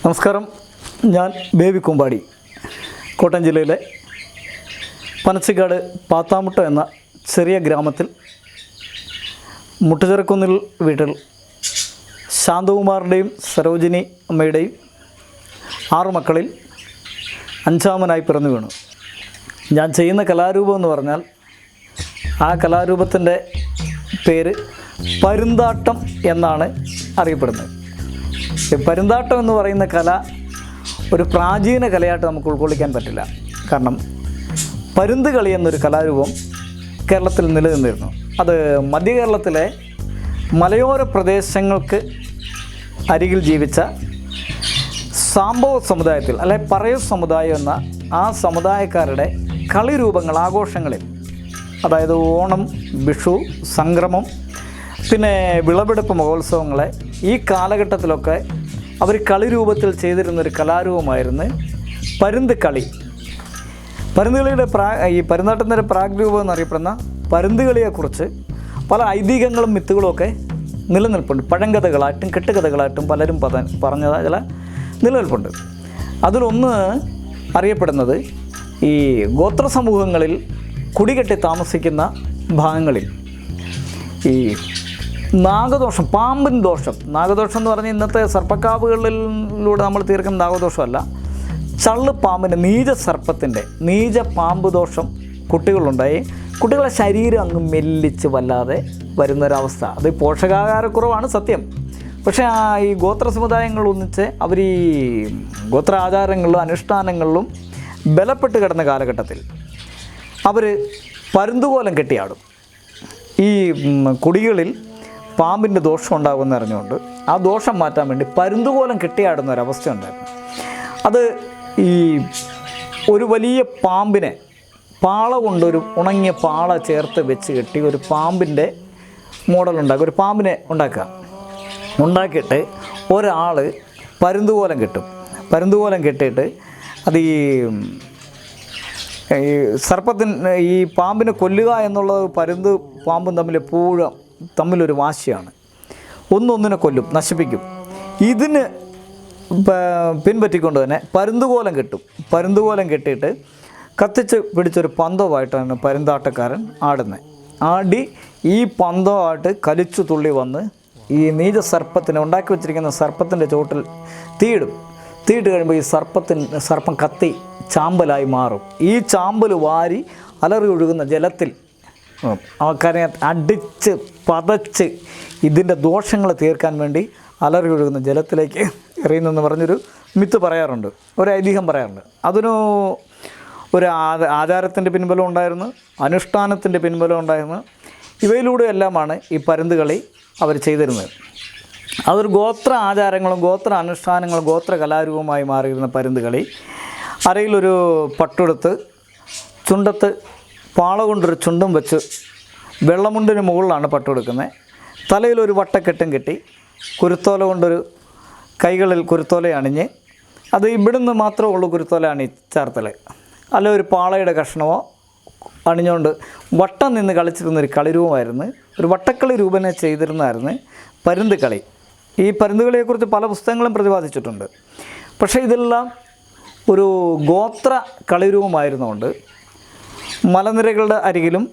നമസ്കാരം, ഞാൻ ബേബി കുമ്പാടി. കോട്ടയം ജില്ലയിലെ പനച്ചിക്കാട് പാത്താമുട്ട എന്ന ചെറിയ ഗ്രാമത്തിൽ മുട്ടുചിറക്കുന്നിൽ വീട്ടിൽ ശാന്തകുമാറിൻ്റെയും സരോജിനി അമ്മയുടെയും 6 മക്കളിൽ 5ാമനായി പിറന്നു വീണു. ഞാൻ ചെയ്യുന്ന കലാരൂപം എന്ന് പറഞ്ഞാൽ ആ കലാരൂപത്തിൻ്റെ പേര് പരുന്താട്ടം എന്നാണ് അറിയപ്പെടുന്നത്. പരുന്താട്ടം എന്ന് പറയുന്ന കല ഒരു പ്രാചീന കലയായിട്ട് നമുക്ക് ഉൾക്കൊള്ളിക്കാൻ പറ്റില്ല. കാരണം പരുന്ത് കളി എന്നൊരു കലാരൂപം കേരളത്തിൽ നിലനിന്നിരുന്നു. അത് മധ്യ കേരളത്തിലെ മലയോര പ്രദേശങ്ങൾക്ക് അരികിൽ ജീവിച്ച സാംബവ സമുദായത്തിൽ അല്ലെ പറയ സമുദായം എന്ന ആ സമുദായക്കാരുടെ കളിരൂപങ്ങൾ ആഘോഷങ്ങളിൽ, അതായത് ഓണം, വിഷു, സംക്രമം, പിന്നെ വിളവെടുപ്പ് മഹോത്സവങ്ങളെ ഈ കാലഘട്ടത്തിലൊക്കെ അവർ കളിരൂപത്തിൽ ചെയ്തിരുന്നൊരു കലാരൂപമായിരുന്നു പരുന്ത് കളി. പരുന്ത് കളിയുടെ ഈ പരുന്താട്ടത്തിൻ്റെ പ്രാഗ്രൂപം എന്നറിയപ്പെടുന്ന പരുന്ത് കളിയെക്കുറിച്ച് പല ഐതിഹ്യങ്ങളും മിത്തുകളുമൊക്കെ നിലനിൽപ്പുണ്ട്. പഴങ്കഥകളായിട്ടും കെട്ടുകഥകളായിട്ടും പലരും പറഞ്ഞ ചില നിലനിൽപ്പുണ്ട്. അതിലൊന്ന് അറിയപ്പെടുന്നത് ഈ ഗോത്ര സമൂഹങ്ങളിൽ കുടികെട്ടി താമസിക്കുന്ന ഭാഗങ്ങളിൽ ഈ നാഗദോഷം, പാമ്പിൻ ദോഷം, നാഗദോഷം എന്ന് പറഞ്ഞാൽ ഇന്നത്തെ സർപ്പക്കാവുകളിലൂടെ നമ്മൾ തീർക്കുന്ന നാഗദോഷമല്ല, ചള്ള് പാമ്പിൻ്റെ, നീച പാമ്പ് ദോഷം കുട്ടികളുണ്ടായി. കുട്ടികളുടെ ശരീരം അങ്ങ് മെല്ലിച്ച് വല്ലാതെ വരുന്നൊരവസ്ഥ. അത് പോഷകാഹാരക്കുറവാണ് സത്യം. പക്ഷേ ഈ ഗോത്ര സമുദായങ്ങൾ ഒന്നിച്ച് അവർ ഈ ഗോത്ര ആചാരങ്ങളിലും അനുഷ്ഠാനങ്ങളിലും ബലപ്പെട്ട് കിടന്ന കാലഘട്ടത്തിൽ അവർ പരുന്തുകോലം കെട്ടിയാടും. ഈ കുടികളിൽ പാമ്പിൻ്റെ ദോഷം ഉണ്ടാകുമെന്ന് അറിഞ്ഞുകൊണ്ട് ആ ദോഷം മാറ്റാൻ വേണ്ടി പരുന്തുകോലം കെട്ടിയാടുന്ന ഒരവസ്ഥ ഉണ്ടായിരുന്നു. അത് ഈ ഒരു വലിയ പാമ്പിനെ പാള കൊണ്ടൊരു ഉണങ്ങിയ പാള ചേർത്ത് വെച്ച് കെട്ടി ഒരു പാമ്പിൻ്റെ മോഡൽ ഉണ്ടാക്കുക, ഒരു പാമ്പിനെ ഉണ്ടാക്കിയിട്ട് ഒരാൾ പരുന്തുകോലം കെട്ടും. പരുന്തുകോലം കെട്ടിയിട്ട് അത് ഈ ഈ പാമ്പിനെ കൊല്ലുക എന്നുള്ളത് പരുന്ത് പാമ്പും തമ്മിൽ എപ്പോഴും തമ്മിലൊരു വാശിയാണ്. ഒന്നൊന്നിനെ കൊല്ലും, നശിപ്പിക്കും. ഇതിന് പിൻപറ്റിക്കൊണ്ട് തന്നെ പരുന്തുകോലം കെട്ടും. പരുന്തുകോലം കെട്ടിയിട്ട് കത്തിച്ച് പിടിച്ചൊരു പന്തവുമായിട്ടാണ് പരുന്താട്ടക്കാരൻ ആടുന്നത്. ആടി ഈ പന്തമായിട്ട് കലിച്ചു തുള്ളി വന്ന് ഈ നീച സർപ്പത്തിനെ ഉണ്ടാക്കി വെച്ചിരിക്കുന്ന സർപ്പത്തിൻ്റെ ചോട്ടിൽ തീയിടും. തീയിട്ട് കഴിയുമ്പോൾ ഈ സർപ്പം കത്തി ചാമ്പലായി മാറും. ഈ ചാമ്പൽ വാരി അലറി ഒഴുകുന്ന ജലത്തിൽ ആൾക്കാരെ അടിച്ച് പതച്ച് ഇതിൻ്റെ ദോഷങ്ങൾ തീർക്കാൻ വേണ്ടി അലറി ഒഴുകുന്ന ജലത്തിലേക്ക് എറിയുന്നെന്ന് പറഞ്ഞൊരു മിത്ത് പറയാറുണ്ട്, ഒരു ഐതിഹ്യം പറയാറുണ്ട്. അതിന് ഒരു ആചാരത്തിൻ്റെ പിൻബലം ഉണ്ടായിരുന്നു, അനുഷ്ഠാനത്തിൻ്റെ പിൻബലം ഉണ്ടായിരുന്നു. ഇവയിലൂടെ എല്ലാമാണ് ഈ പരുന്ത് കളി അവർ ചെയ്തിരുന്നത്. അതൊരു ഗോത്ര ആചാരങ്ങളും ഗോത്ര അനുഷ്ഠാനങ്ങളും ഗോത്ര കലാരൂപമായി മാറിയിരുന്ന പരുന്ത് കളി അരയിലൊരു പട്ടെടുത്ത് ചുണ്ടത്ത് പാള കൊണ്ടൊരു ചുണ്ടും വെച്ച് വെള്ളമുണ്ടിന് മുകളിലാണ് പട്ടെടുക്കുന്നത്. തലയിലൊരു വട്ടക്കെട്ടും കെട്ടി കുരുത്തോല കൊണ്ടൊരു കൈകളിൽ കുരുത്തോല അണിഞ്ഞ്, അത് ഇവിടുന്ന് മാത്രമേ ഉള്ളൂ കുരുത്തോല ചേർത്തൽ, അല്ല ഒരു പാളയുടെ കഷ്ണമോ അണിഞ്ഞുകൊണ്ട് വട്ടം നിന്ന് കളിച്ചിരുന്നൊരു കളിരൂപമായിരുന്നു. ഒരു വട്ടക്കളി രൂപനെ ചെയ്തിരുന്നതായിരുന്നു പരുന്ത് കളി. ഈ പരുന്ത് കളിയെക്കുറിച്ച് പല പുസ്തകങ്ങളും പ്രതിപാദിച്ചിട്ടുണ്ട്. പക്ഷേ ഇതെല്ലാം ഒരു ഗോത്ര കളിരൂപമായിരുന്നുകൊണ്ട് മലനിരകളുടെ അരികിലും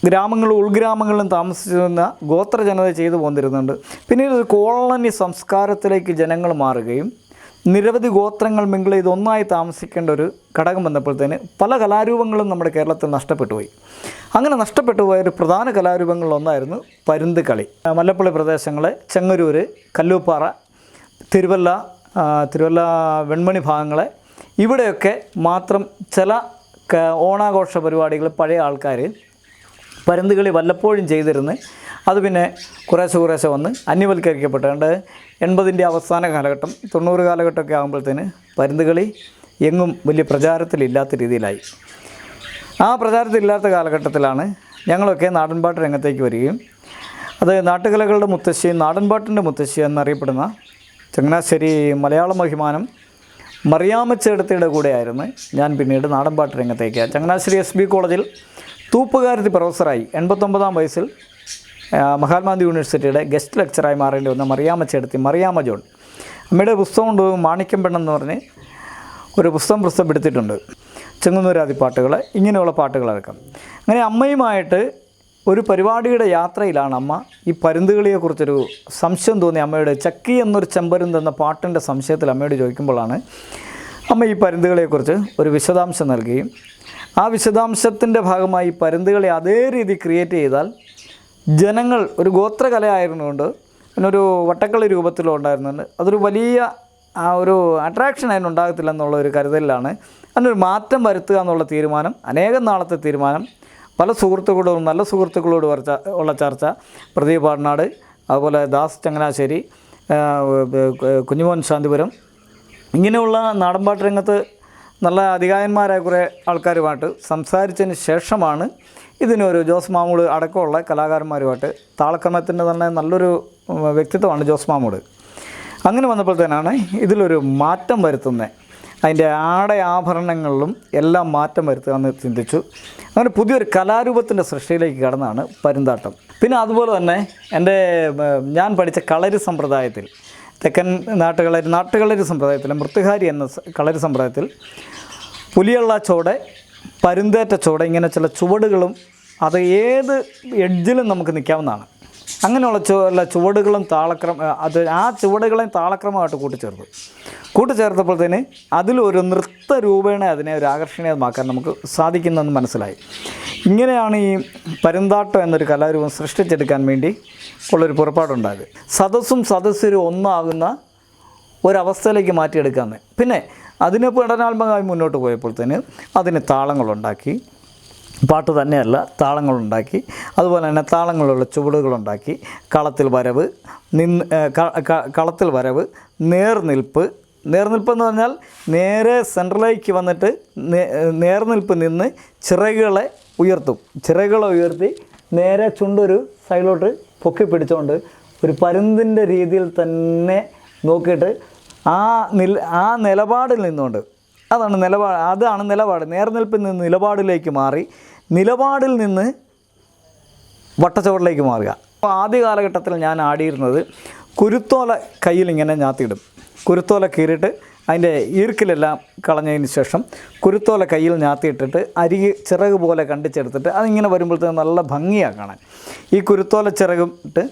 ഗ്രാമങ്ങളും ഉൾഗ്രാമങ്ങളിലും താമസിച്ചിരുന്ന ഗോത്ര ജനത ചെയ്തു പോന്നിരുന്നുണ്ട്. പിന്നീട് ഒരു കോളനി സംസ്കാരത്തിലേക്ക് ജനങ്ങൾ മാറുകയും നിരവധി ഗോത്രങ്ങൾ മിങ്കിൾ ചെയ്ത് ഒന്നായി താമസിക്കേണ്ട ഒരു ഘടകം വന്നപ്പോഴത്തേന് പല കലാരൂപങ്ങളും നമ്മുടെ കേരളത്തിൽ നഷ്ടപ്പെട്ടു പോയി. അങ്ങനെ നഷ്ടപ്പെട്ടു പോയ ഒരു പ്രധാന കലാരൂപങ്ങളിലൊന്നായിരുന്നു പരുന്ത് കളി. മല്ലപ്പള്ളി പ്രദേശങ്ങളെ ചെങ്ങന്നൂർ, കല്ലൂപ്പാറ, തിരുവല്ല വെൺമണി ഭാഗങ്ങളെ ഇവിടെയൊക്കെ മാത്രം ചില ഓണാഘോഷ പരിപാടികൾ പഴയ ആൾക്കാർ പരുന്ത് കളി വല്ലപ്പോഴും ചെയ്തിരുന്ന് അത് പിന്നെ കുറേശ്ശെ വന്ന് അന്യവൽക്കരിക്കപ്പെട്ടുകൊണ്ട് 80-ൻ്റെ അവസാന കാലഘട്ടം 90 കാലഘട്ടമൊക്കെ ആകുമ്പോഴത്തേന് പരുന്ത് കളി എങ്ങും വലിയ പ്രചാരത്തിലില്ലാത്ത രീതിയിലായി. ആ പ്രചാരത്തിലില്ലാത്ത കാലഘട്ടത്തിലാണ് ഞങ്ങളൊക്കെ നാടൻപാട്ട് രംഗത്തേക്ക് വരികയും അത് നാട്ടുകലകളുടെ മുത്തശ്ശി, നാടൻപാട്ടിൻ്റെ മുത്തശ്ശി എന്നറിയപ്പെടുന്ന ചങ്ങനാശ്ശേരി മലയാള അഭിമാനം മറിയാമ്മച്ചേടത്തിയുടെ കൂടെയായിരുന്നു ഞാൻ പിന്നീട് നാടൻപാട്ട് രംഗത്തേക്ക്. ചങ്ങനാശ്ശേരി SB കോളേജിൽ തൂപ്പുകാരത്തി പ്രൊഫസറായി 89-ാം വയസ്സിൽ മഹാത്മാഗാന്ധി യൂണിവേഴ്സിറ്റിയുടെ ഗസ്റ്റ് ലെക്ചറായി മാറേണ്ടി വന്ന മറിയാമ്മച്ചേടത്തി, മറിയാമ്മ ജോൺ, അമ്മയുടെ പുസ്തകം കൊണ്ട് മാണിക്യം പെണ്ണെന്ന് പറഞ്ഞ് ഒരു പുസ്തകം എടുത്തിട്ടുണ്ട്. ചെങ്ങന്നൂരാദിപ്പാട്ടുകൾ, ഇങ്ങനെയുള്ള പാട്ടുകളടക്കം. അങ്ങനെ അമ്മയുമായിട്ട് ഒരു പരിപാടിയുടെ യാത്രയിലാണ് അമ്മ ഈ പരുന്തുകളിയെക്കുറിച്ചൊരു സംശയം തോന്നി അമ്മയുടെ ചക്കി എന്നൊരു ചെമ്പരുന്ത് എന്ന പാട്ടിൻ്റെ സംശയത്തിൽ അമ്മയോട് ചോദിക്കുമ്പോഴാണ് അമ്മ ഈ പരുന്തുകളെക്കുറിച്ച് ഒരു വിശദാംശം നൽകുകയും ആ വിശദാംശത്തിൻ്റെ ഭാഗമായി പരുന്തുകളെ അതേ രീതി ക്രിയേറ്റ് ചെയ്താൽ ജനങ്ങൾ ഒരു ഗോത്രകലയായിരുന്നുകൊണ്ട് പിന്നൊരു വട്ടക്കളി രൂപത്തിലുണ്ടായിരുന്നുണ്ട് അതൊരു വലിയ ഒരു അട്രാക്ഷൻ അതിനുണ്ടാകത്തില്ല എന്നുള്ള ഒരു കരുതലിലാണ് അതിനൊരു മാറ്റം വരുത്തുക എന്നുള്ള തീരുമാനം, അനേകം നാളത്തെ തീരുമാനം, പല സുഹൃത്തുക്കളോടും നല്ല സുഹൃത്തുക്കളോട് ഉള്ള ചർച്ച, പ്രദീപ് പാടനാട്, അതുപോലെ ദാസ് ചങ്ങനാശ്ശേരി, കുഞ്ഞുമോൻ ശാന്തിപുരം, ഇങ്ങനെയുള്ള നാടൻപാട്ട് രംഗത്ത് നല്ല അധികായന്മാരായ കുറേ ആൾക്കാരുമായിട്ട് സംസാരിച്ചതിന് ശേഷമാണ് ഇതിനൊരു ജോസ് മാമൂട് അടക്കമുള്ള കലാകാരന്മാരുമായിട്ട് താളക്രമത്തിൻ്റെ തന്നെ നല്ലൊരു വ്യക്തിത്വമാണ് ജോസ് മാമൂട്. അങ്ങനെ വന്നപ്പോഴത്തേനാണ് ഇതിലൊരു മാറ്റം വരുത്തുന്നത്, അതിൻ്റെ ആഭരണങ്ങളിലും എല്ലാം മാറ്റം വരുത്തുക എന്ന് ചിന്തിച്ചു. അങ്ങനെ പുതിയൊരു കലാരൂപത്തിൻ്റെ സൃഷ്ടിയിലേക്ക് കടന്നാണ് പരുന്താട്ടം. പിന്നെ അതുപോലെ തന്നെ ഞാൻ പഠിച്ച കളരി സമ്പ്രദായത്തിൽ, തെക്കൻ നാട്ടുകളരി സമ്പ്രദായത്തിൽ, മൃത്തുഹാരി എന്ന കളരി സമ്പ്രദായത്തിൽ പുലിയള്ള ചോടെ, പരുന്തേറ്റ ചോടെ, ഇങ്ങനെ ചില ചുവടുകളും അത് ഏത് എഡ്ജിലും നമുക്ക് നിൽക്കാവുന്നതാണ്. അങ്ങനെയുള്ള ചുവടുകളും ആ ചുവടുകളെയും താളക്രമമായിട്ട് കൂട്ടിച്ചേർത്തപ്പോഴത്തേന് അതിലൊരു നൃത്ത രൂപേണ അതിനെ ഒരു ആകർഷണീയമാക്കാൻ നമുക്ക് സാധിക്കുന്നെന്ന് മനസ്സിലായി. ഇങ്ങനെയാണ് ഈ പരുന്താട്ടം എന്നൊരു കലാരൂപം സൃഷ്ടിച്ചെടുക്കാൻ വേണ്ടി ഉള്ളൊരു പുറപ്പാടുണ്ടായത്. സദസ്സരും ഒന്നാകുന്ന ഒരവസ്ഥയിലേക്ക് മാറ്റിയെടുക്കാമെന്ന്. പിന്നെ അതിനെ പഠനാത്മകമായി മുന്നോട്ട് പോയപ്പോഴത്തേന് അതിന് താളങ്ങളുണ്ടാക്കി, പാട്ട് തന്നെയല്ല താളങ്ങളുണ്ടാക്കി, അതുപോലെ തന്നെ താളങ്ങളുള്ള ചുവടുകളുണ്ടാക്കി, കളത്തിൽ വരവ്, നേർനിൽപ്പ് എന്ന് പറഞ്ഞാൽ നേരെ സെൻട്രലേക്ക് വന്നിട്ട് നേർനിൽപ്പ് നിന്ന് ചിറകുകളെ ഉയർത്തി നേരെ ചുണ്ടൊരു സൈഡിലോട്ട് പൊക്കി പിടിച്ചുകൊണ്ട് ഒരു പരുന്തിൻ്റെ രീതിയിൽ തന്നെ നോക്കിയിട്ട് ആ നിലപാടിൽ നിന്നുകൊണ്ട് അതാണ് നിലപാട്. നേർനിൽപ്പിൽ നിന്ന് നിലപാടിലേക്ക് മാറി, നിലപാടിൽ നിന്ന് വട്ടച്ചുവടിലേക്ക് മാറുക. അപ്പോൾ ആദ്യ കാലഘട്ടത്തിൽ ഞാൻ ആടിയിരുന്നത് കുരുത്തോല കയ്യിൽ ഇങ്ങനെ ഞാത്തിയിടും. കുരുത്തോല കീറിയിട്ട് അതിൻ്റെ ഈർക്കിലെല്ലാം കളഞ്ഞതിന് ശേഷം കുരുത്തോല കയ്യിൽ ഞാത്തിയിട്ടിട്ട് ചിറക് പോലെ കണ്ടിച്ചെടുത്തിട്ട് അതിങ്ങനെ വരുമ്പോഴത്തേക്ക് നല്ല ഭംഗിയാണ് കാണാൻ. ഈ കുരുത്തോല ചിറകിട്ട്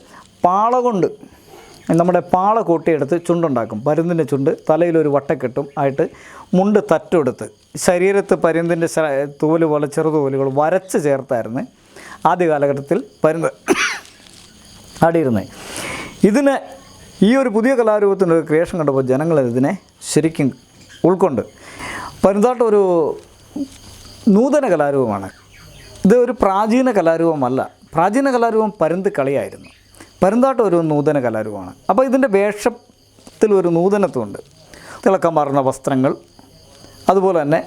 പാള കൊണ്ട് നമ്മുടെ പാള കൂട്ടിയെടുത്ത് ചുണ്ടുണ്ടാക്കും. പരുന്തിൻ്റെ ചുണ്ട് തലയിലൊരു വട്ടക്കെട്ടും ആയിട്ട് മുണ്ട് തറ്റെടുത്ത് ശരീരത്ത് പരുന്തിൻ്റെ തൂല് പോലെ ചെറുതൂലുകൾ വരച്ച് ചേർത്തായിരുന്നു ആദ്യ കാലഘട്ടത്തിൽ പരുന്ത് ആടിയിരുന്നത്. ഇതിന് ഈ ഒരു പുതിയ കലാരൂപത്തിൻ്റെ ഒരു ക്രിയേഷൻ കണ്ടപ്പോൾ ജനങ്ങൾ ഇതിനെ ശരിക്കും ഉൾക്കൊണ്ട്. പരുന്താട്ടം ഒരു നൂതന കലാരൂപമാണ്. ഇത് ഒരു പ്രാചീന കലാരൂപമല്ല. പ്രാചീന കലാരൂപം പരുന്ത് കളിയായിരുന്നു. പരുന്താട്ടം ഒരു നൂതന കലാരൂപമാണ്. അപ്പോൾ ഇതിൻ്റെ വേഷത്തിൽ ഒരു നൂതനത്വമുണ്ട്. തിളക്കം മാറുന്ന വസ്ത്രങ്ങൾ, അതുപോലെ തന്നെ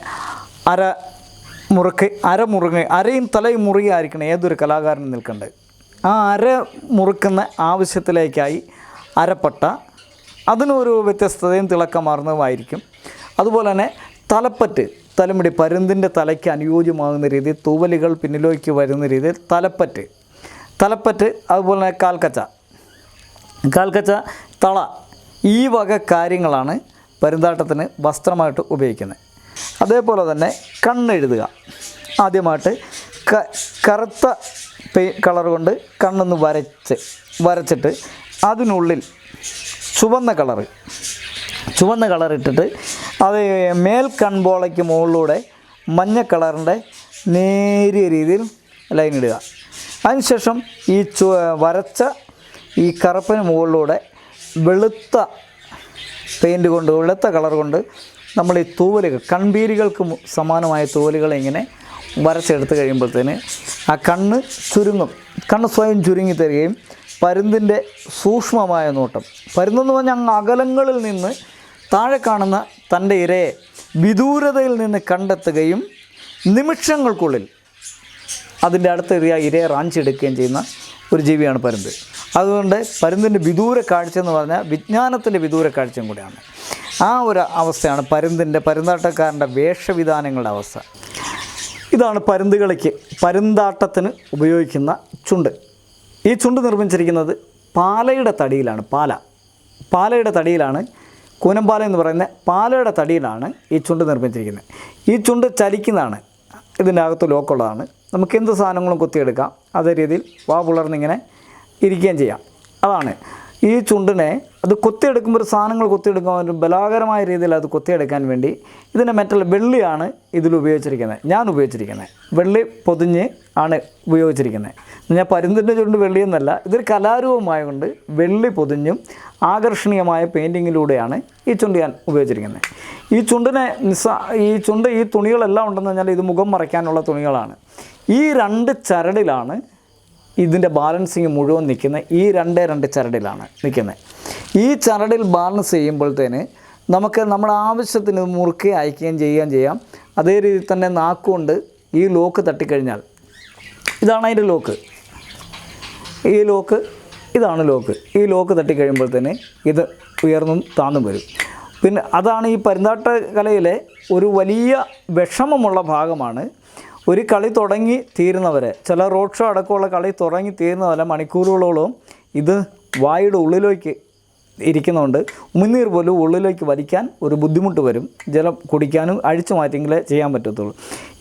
അരയും തലയും മുറുകയായിരിക്കണം ഏതൊരു കലാകാരനും നിൽക്കേണ്ടത്. ആ അര മുറുക്കുന്ന ആവശ്യത്തിലേക്കായി അരപ്പട്ട, അതിനൊരു വ്യത്യസ്തതയും തിളക്കം മാറുന്നതുമായിരിക്കും. അതുപോലെ തന്നെ തലമുടി പരുന്തിൻ്റെ തലയ്ക്ക് അനുയോജ്യമാകുന്ന രീതിയിൽ തൂവലുകൾ പിന്നിലേക്ക് വരുന്ന രീതിയിൽ തലപ്പറ്റ്, അതുപോലെ തന്നെ കാൽക്കച്ച, തള, ഈ വക കാര്യങ്ങളാണ് പരുന്താട്ടത്തിന് വസ്ത്രമായിട്ട് ഉപയോഗിക്കുന്നത്. അതേപോലെ തന്നെ കണ്ണെഴുതുക. ആദ്യമായിട്ട് കറുത്ത കളർ കൊണ്ട് കണ്ണൊന്ന് വരച്ചിട്ട് അതിനുള്ളിൽ ചുവന്ന കളർ ഇട്ടിട്ട് അത് മേൽ കൺപോളയ്ക്ക് മുകളിലൂടെ മഞ്ഞ കളറിൻ്റെ നേരിയ രീതിയിൽ ലൈൻ ഇടുക. അതിനുശേഷം ഈ വരച്ച ഈ കറുപ്പിന് മുകളിലൂടെ വെളുത്ത പെയിൻറ്റ് കൊണ്ട്, വെളുത്ത കളർ കൊണ്ട് നമ്മൾ ഈ തൂവലുകൾ, കൺപീലികൾക്ക് സമാനമായ തൂവലുകളെ ഇങ്ങനെ വരച്ചെടുത്ത് കഴിയുമ്പോഴത്തേന് ആ കണ്ണ് സ്വയം ചുരുങ്ങി തരികയും പരുന്തിൻ്റെ സൂക്ഷ്മമായ നോട്ടം, പരുന്തെന്ന് പറഞ്ഞാൽ അങ്ങ് അകലങ്ങളിൽ നിന്ന് താഴെ കാണുന്ന തൻ്റെ ഇരയെ വിദൂരതയിൽ നിന്ന് കണ്ടെത്തുകയും നിമിഷങ്ങൾക്കുള്ളിൽ അതിൻ്റെ അടുത്ത ഇരയെ റാഞ്ചിയെടുക്കുകയും ചെയ്യുന്ന ഒരു ജീവിയാണ് പരുന്ത്. അതുകൊണ്ട് പരുന്തിൻ്റെ വിദൂര കാഴ്ച എന്ന് പറഞ്ഞാൽ വിജ്ഞാനത്തിൻ്റെ വിദൂര കാഴ്ചയും കൂടെയാണ്. ആ ഒരു അവസ്ഥയാണ് പരുന്താട്ടക്കാരൻ്റെ വേഷവിധാനങ്ങളുടെ അവസ്ഥ. ഇതാണ് പരുന്താട്ടത്തിന് ഉപയോഗിക്കുന്ന ചുണ്ട്. ഈ ചുണ്ട് നിർമ്മിച്ചിരിക്കുന്നത് പാലയുടെ തടിയിലാണ്. പാലയുടെ തടിയിലാണ്, കൂനമ്പാല എന്ന് പറയുന്ന പാലയുടെ തടിയിലാണ് ഈ ചുണ്ട് നിർമ്മിച്ചിരിക്കുന്നത്. ഈ ചുണ്ട് ചലിക്കുന്നതാണ്, ഇതിൻ്റെ അകത്ത് ലോക്കുള്ളതാണ്. നമുക്ക് എന്ത് സാധനങ്ങളും കൊത്തിയെടുക്കാം, അതേ രീതിയിൽ വാ പുലർന്നിങ്ങനെ ഇരിക്കുകയും ചെയ്യാം. അതാണ് ഈ ചുണ്ടിനെ അത് കൊത്തിയെടുക്കുമ്പോൾ ഒരു സാധനങ്ങൾ കൊത്തിയെടുക്കാൻ ഒരു ബലാകരമായ രീതിയിൽ അത് കൊത്തിയെടുക്കാൻ വേണ്ടി ഇതിൻ്റെ വെള്ളിയാണ് ഇതിൽ ഉപയോഗിച്ചിരിക്കുന്നത്. ഞാൻ ഉപയോഗിച്ചിരിക്കുന്നത് വെള്ളി പൊതിഞ്ഞ് ആണ് ഉപയോഗിച്ചിരിക്കുന്നത്. ഞാൻ പരുന്തിൻ്റെ ചുണ്ട് വെള്ളിയെന്നല്ല, ഇതൊരു കലാരൂപമായതുകൊണ്ട് വെള്ളി പൊതിഞ്ഞും ആകർഷണീയമായ പെയിൻറ്റിങ്ങിലൂടെയാണ് ഈ ചുണ്ട് ഞാൻ ഉപയോഗിച്ചിരിക്കുന്നത്. ഈ ഈ തുണികളെല്ലാം ഉണ്ടെന്ന് പറഞ്ഞാൽ ഇത് മുഖം മറയ്ക്കാനുള്ള തുണികളാണ്. ഈ 2 ചരടിലാണ് ഇതിൻ്റെ ബാലൻസിങ് മുഴുവൻ നിൽക്കുന്നത്. ഈ രണ്ട് ചരടിലാണ് നിൽക്കുന്നത്. ഈ ചരടിൽ ബാലൻസ് ചെയ്യുമ്പോഴത്തേന് നമുക്ക് നമ്മുടെ ആവശ്യത്തിന് മുറുക്കുകയും അയക്കുകയും ചെയ്യാം. അതേ രീതിയിൽ തന്നെ നാക്കുകൊണ്ട് ഈ ലോക്ക് തട്ടിക്കഴിഞ്ഞാൽ, ഇതാണ് അതിൻ്റെ ലോക്ക്, ഇതാണ് ലോക്ക്. ഈ ലോക്ക് തട്ടിക്കഴിയുമ്പോഴത്തേന് ഇത് ഉയർന്നും താന്നും വരും. പിന്നെ അതാണ് ഈ പരുന്താട്ട കലയിലെ ഒരു വലിയ വിഷമമുള്ള ഭാഗമാണ്. ഒരു കളി തുടങ്ങി തീരുന്നവരെ, ചില റോഡ് ഷോ അടക്കമുള്ള കളി തുടങ്ങി തീരുന്നവരെ മണിക്കൂറുകളോളം ഇത് വായുടെ ഉള്ളിലേക്ക് ഇരിക്കുന്നതുകൊണ്ട് ഉമിനീർ പോലും ഉള്ളിലേക്ക് വലിക്കാൻ ഒരു ബുദ്ധിമുട്ട് വരും. ജലം കുടിക്കാനും അഴിച്ചു മാറ്റിയെങ്കിലേ ചെയ്യാൻ പറ്റത്തുള്ളൂ.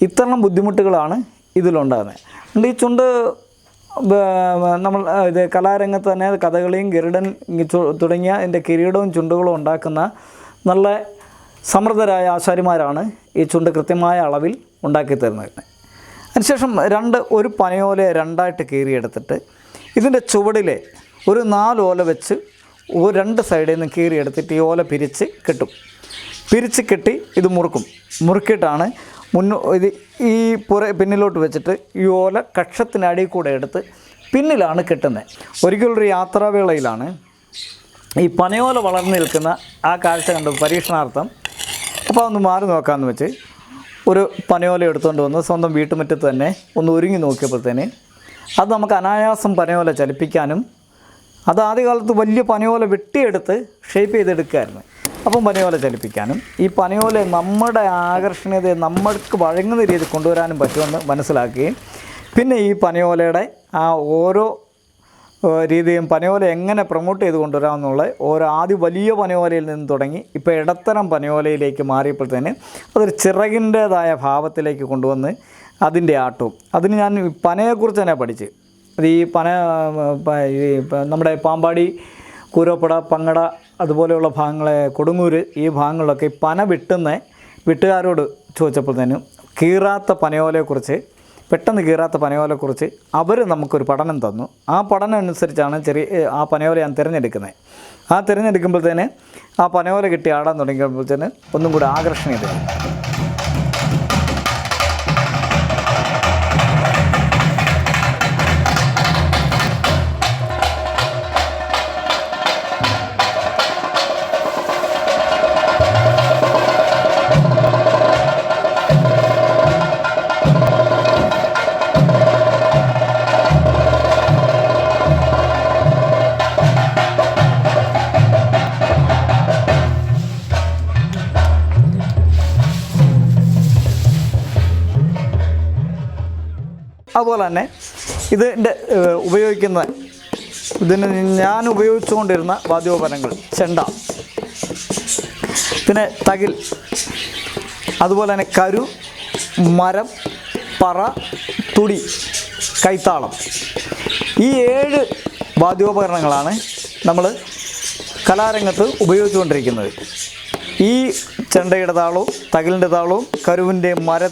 ഇത്തരം ബുദ്ധിമുട്ടുകളാണ് ഇതിലുണ്ടാകുന്നത്. അതുകൊണ്ട് ഈ ചുണ്ട് ഇത് കലാരംഗത്ത് തന്നെ കഥകളിയും ഗരുഡൻ തുടങ്ങിയ എൻ്റെ കിരീടവും ചുണ്ടുകളും ഉണ്ടാക്കുന്ന നല്ല സമൃദ്ധരായ ആശാരിമാരാണ് ഈ ചുണ്ട് കൃത്യമായ അളവിൽ ഉണ്ടാക്കി തരുന്നത്. അതിനുശേഷം ഒരു പനയോലയെ 2ആയിട്ട് കീറിയെടുത്തിട്ട് ഇതിൻ്റെ ചുവടിലെ ഒരു 4 ഓല വെച്ച് 2 സൈഡിൽ നിന്ന് കീറിയെടുത്തിട്ട് ഈ ഓല പിരിച്ച് കെട്ടി ഇത് മുറുക്കിയിട്ടാണ് ഇത് ഈ പിന്നിലോട്ട് വെച്ചിട്ട് ഈ ഓല കക്ഷത്തിനടിയിൽ കൂടെ എടുത്ത് പിന്നിലാണ് കെട്ടുന്നത്. ഒരിക്കലൊരു യാത്രാവേളയിലാണ് ഈ പനയോല വളർന്നു നിൽക്കുന്ന ആ കാഴ്ച കണ്ട് പരീക്ഷണാർത്ഥം അപ്പോൾ ഒന്ന് മാറി നോക്കാമെന്ന് വെച്ച് ഒരു പനയോല എടുത്തുകൊണ്ട് വന്ന് സ്വന്തം വീട്ടുമുറ്റത്ത് തന്നെ ഒന്ന് ഒരുങ്ങി നോക്കിയപ്പോഴത്തേന് അത് നമുക്ക് അനായാസം പനയോല ചലിപ്പിക്കാനും, അത് ആദ്യകാലത്ത് വലിയ പനയോല വെട്ടിയെടുത്ത് ഷേപ്പ് ചെയ്തെടുക്കുമായിരുന്നു. അപ്പം പനയോല ചലിപ്പിക്കാനും ഈ പനയോല നമ്മുടെ ആകർഷണീയതയെ നമ്മൾക്ക് വഴങ്ങുന്ന രീതിയിൽ കൊണ്ടുവരാനും പറ്റുമെന്ന് മനസ്സിലാക്കുകയും പിന്നെ ഈ പനയോലയുടെ ആ ഓരോ രീതിയും പനയോല എങ്ങനെ പ്രൊമോട്ട് ചെയ്ത് കൊണ്ടുവരാമെന്നുള്ള ആദ്യം വലിയ പനയോലയിൽ നിന്ന് തുടങ്ങി ഇപ്പോൾ ഇടത്തരം പനയോലയിലേക്ക് മാറിയപ്പോഴത്തേന് അതൊരു ചിറകിൻ്റേതായ ഭാവത്തിലേക്ക് കൊണ്ടുവന്ന് അതിൻ്റെ ആട്ടവും അതിന് ഞാൻ പനയെക്കുറിച്ച് തന്നെ പഠിച്ച് അത് ഈ നമ്മുടെ പാമ്പാടി, കൂരോപ്പട, പങ്ങട അതുപോലെയുള്ള ഭാഗങ്ങളെ, കൊടുങ്ങൂര്, ഈ ഭാഗങ്ങളിലൊക്കെ പന വെട്ടുകാരോട് ചോദിച്ചപ്പോഴത്തേനും പെട്ടെന്ന് കീറാത്ത പനയോലയെക്കുറിച്ച് അവർ നമുക്കൊരു പഠനം തന്നു. ആ പഠനം അനുസരിച്ചാണ് ആ പനയോല ഞാൻ തിരഞ്ഞെടുക്കുന്നത്. ആ തിരഞ്ഞെടുക്കുമ്പോഴത്തേന് ആ പനയോല കിട്ടി ആടാൻ തുടങ്ങിയപ്പോഴത്തേന് ഒന്നും കൂടി ആകർഷണീയതയാണ്. അതുപോലെ തന്നെ ഇതിൻ്റെ ഞാൻ ഉപയോഗിച്ചുകൊണ്ടിരുന്ന വാദ്യോപകരണങ്ങൾ ചെണ്ട, പിന്നെ തകിൽ, അതുപോലെ തന്നെ കരു, മരം, പറ, തുടി കൈത്താളം. ഈ 7 വാദ്യോപകരണങ്ങളാണ് നമ്മൾ കലാരംഗത്ത് ഉപയോഗിച്ചുകൊണ്ടിരിക്കുന്നത്. ഈ ചെണ്ടയുടെ താളവും തകിലിൻ്റെ താളവും കരുവിൻ്റെ മരം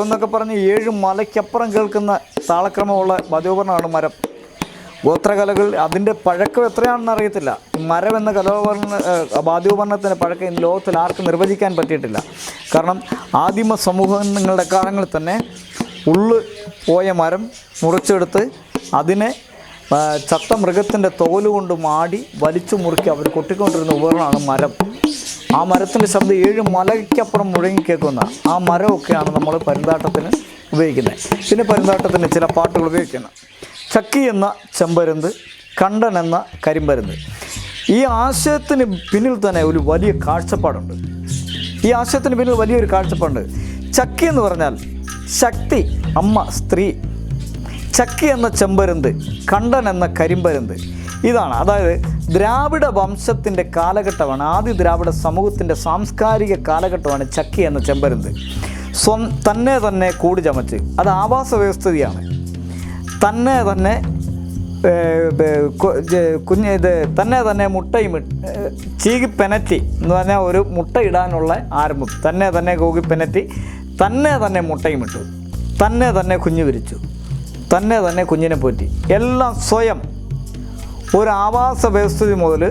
എന്നൊക്കെ പറഞ്ഞ് 7 മലയ്ക്കപ്പുറം കേൾക്കുന്ന താളക്രമമുള്ള വാദ്യോപകരണമാണ് മരം. ഗോത്രകലകൾ അതിൻ്റെ പഴക്കം എത്രയാണെന്ന് അറിയത്തില്ല. മരം എന്ന വാദ്യോപകരണത്തിൻ്റെ പഴക്കം ലോകത്തിൽ ആർക്കും നിർവചിക്കാൻ പറ്റിയിട്ടില്ല. കാരണം ആദിമ സമൂഹങ്ങളുടെ കാലങ്ങളിൽ തന്നെ ഉള്ളു പോയ മരം മുറിച്ചെടുത്ത് അതിനെ ചത്ത മൃഗത്തിൻ്റെ തോലുകൊണ്ട് മാടി വലിച്ചു മുറുക്കി അവർ കൊട്ടിക്കൊണ്ടിരുന്ന ഉപകരണമാണ് മരം. ആ മരത്തിൻ്റെ ശബ്ദം 7 മലയ്ക്കപ്പുറം മുഴങ്ങിക്കേൾക്കുന്ന ആ മരമൊക്കെയാണ് നമ്മൾ പരുന്താട്ടത്തിന് ഉപയോഗിക്കുന്നത്. പിന്നെ പരുന്താട്ടത്തിന് ചില പാട്ടുകൾ ഉപയോഗിക്കുന്നത്. ചക്കി എന്ന ചെമ്പരുന്ത്, കണ്ടൻ എന്ന കരിമ്പരുന്ത്. ഈ ആശയത്തിന് പിന്നിൽ തന്നെ ഒരു വലിയ കാഴ്ചപ്പാടുണ്ട്. വലിയൊരു കാഴ്ചപ്പാടുണ്ട്. ചക്കി എന്ന് പറഞ്ഞാൽ ശക്തി, അമ്മ, സ്ത്രീ. ചക്കി എന്ന ചെമ്പരുന്ത്, കണ്ടൻ എന്ന കരിമ്പരുന്ത്. ഇതാണ്, അതായത് ദ്രാവിഡ വംശത്തിൻ്റെ കാലഘട്ടമാണ്, ആദി ദ്രാവിഡ സമൂഹത്തിൻ്റെ സാംസ്കാരിക കാലഘട്ടമാണ് ചക്കി എന്ന ചെമ്പരുന്ത്. തന്നെ കൂടി ചമച്ച്, അത് ആവാസ വ്യവസ്ഥിതിയാണ്. തന്നെ മുട്ടയും ചീകി പെനറ്റി എന്ന് പറഞ്ഞാൽ ഒരു മുട്ട ഇടാനുള്ള ആരംഭം. തന്നെ കൂകി പെനറ്റി തന്നെ മുട്ടയും ഇട്ടു, തന്നെ കുഞ്ഞു വിരിച്ചു, തന്നെ കുഞ്ഞിനെ പോറ്റി. എല്ലാം സ്വയം ഒരു ആവാസ വ്യവസ്ഥിതി മുതൽ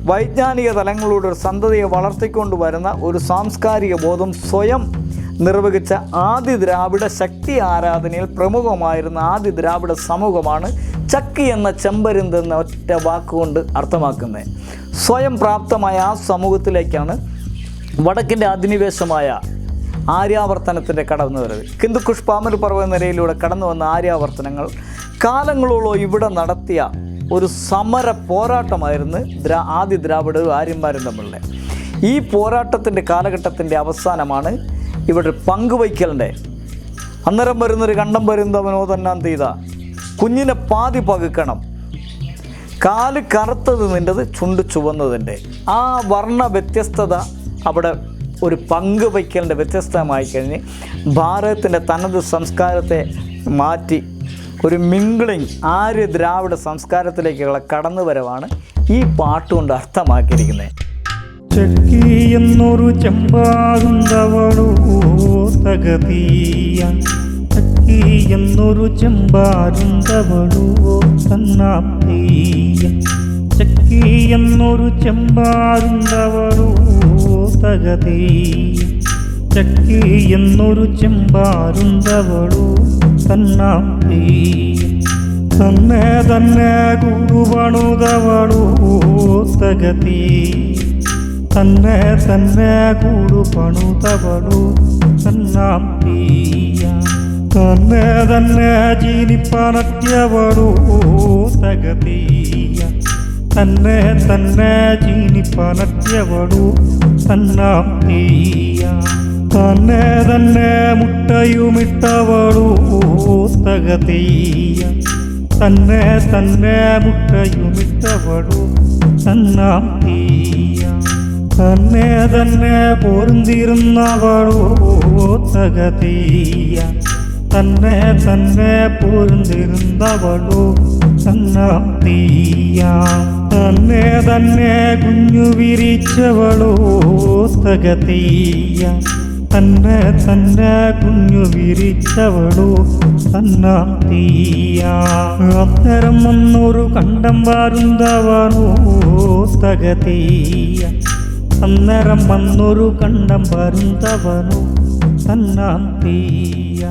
വൈജ്ഞാനിക തലങ്ങളിലൂടെ ഒരു സന്തതിയെ വളർത്തിക്കൊണ്ട് വരുന്ന ഒരു സാംസ്കാരിക ബോധം സ്വയം നിർവഹിച്ച ആദി ദ്രാവിഡ ശക്തി ആരാധനയിൽ പ്രമുഖമായിരുന്ന ആദി ദ്രാവിഡ സമൂഹമാണ് ചക്കി എന്ന ചെമ്പരുന്ത് എന്ന ഒറ്റ വാക്കുകൊണ്ട് അർത്ഥമാക്കുന്നത്. സ്വയം പ്രാപ്തമായ ആ സമൂഹത്തിലേക്കാണ് വടക്കിൻ്റെ അധിനിവേശമായ ആര്യാവർത്തനത്തിൻ്റെ കടന്നുവരവ്. ഹിന്ദുക്കുഷ് പാമൽ പർവ്വത നിരയിലൂടെ കടന്നു വന്ന ആര്യാവർത്തനങ്ങൾ കാലങ്ങളോളം ഇവിടെ നടത്തിയ ഒരു സമര പോരാട്ടമായിരുന്നു ആദി ദ്രാവിഡരും ആര്യന്മാരും തമ്മിലുള്ള. ഈ പോരാട്ടത്തിൻ്റെ കാലഘട്ടത്തിൻ്റെ അവസാനമാണ് ഇവിടെ പങ്കുവയ്ക്കലിൻ്റെ അന്നേരം വരുന്നൊരു കണ്ടം വരുന്നവനോ തന്നാൻ തീത കുഞ്ഞിനെ പാതി പകുക്കണം, കാല് കറുത്തത് നിൻ്റെത്, ചുണ്ട് ചുവന്നതിൻ്റെ. ആ വർണ്ണ വ്യത്യസ്തത അവിടെ ഒരു പങ്കുവയ്ക്കലിൻ്റെ വ്യത്യസ്തമായി കഴിഞ്ഞ് ഭാരതത്തിൻ്റെ തനത് സംസ്കാരത്തെ മാറ്റി ഒരു മിംഗ്ലിങ് ആര്യ ദ്രാവിഡ സംസ്കാരത്തിലേക്കുള്ള കടന്നുവരവാണ് ഈ പാട്ടുകൊണ്ട് അർത്ഥമാക്കിയിരിക്കുന്നത്. ചക്കി എന്നൊരു ചെമ്പാരുന്തവളോ തകതീയ, ചക്കി എന്നൊരു ചെമ്പാരുന്തവളോ തന്നാപ്തീയ, ചക്കി എന്നൊരു ചെമ്പാരുന്തവളോ തകതീയ, ചക്കി എന്നൊരു ചെമ്പാരുന്തവളോ തന്നാപ്തീയ, തന്നെ ഗുരുവണുതവളോ തകതീയ, തന്നെ കൂടു പണുതവളു തന്നാപ്തീയ, തന്നെ ജീനിപ്പനത്യവളു തകതീയ, തന്നെ ജീനിപ്പനത്യവളു തന്നാപ്തീയ, തന്നെ മുട്ടയുമിട്ടവളു തകതീയ, തന്നെ മുട്ടയുമിട്ടവളു തന്നാപ്തീയ, തന്നെ പൊരുന്തിരുന്നവളോ തകതീയ, തന്നെ പൊരുന്തിരുന്നവളോ തന്നാപ്തീയ, തന്നെ കുഞ്ഞു വിരിച്ചവളോ തകതീയ, തന്നെ കുഞ്ഞു വിരിച്ചവളോ തന്നാപ്തീയ, അത്തരം വന്നൊരു കണ്ടം വരുന്നവളോ തകതീയ, അന്നേരം വന്നൊരു കണ്ടം വരുന്നവനോ തന്നാപ്തീയ.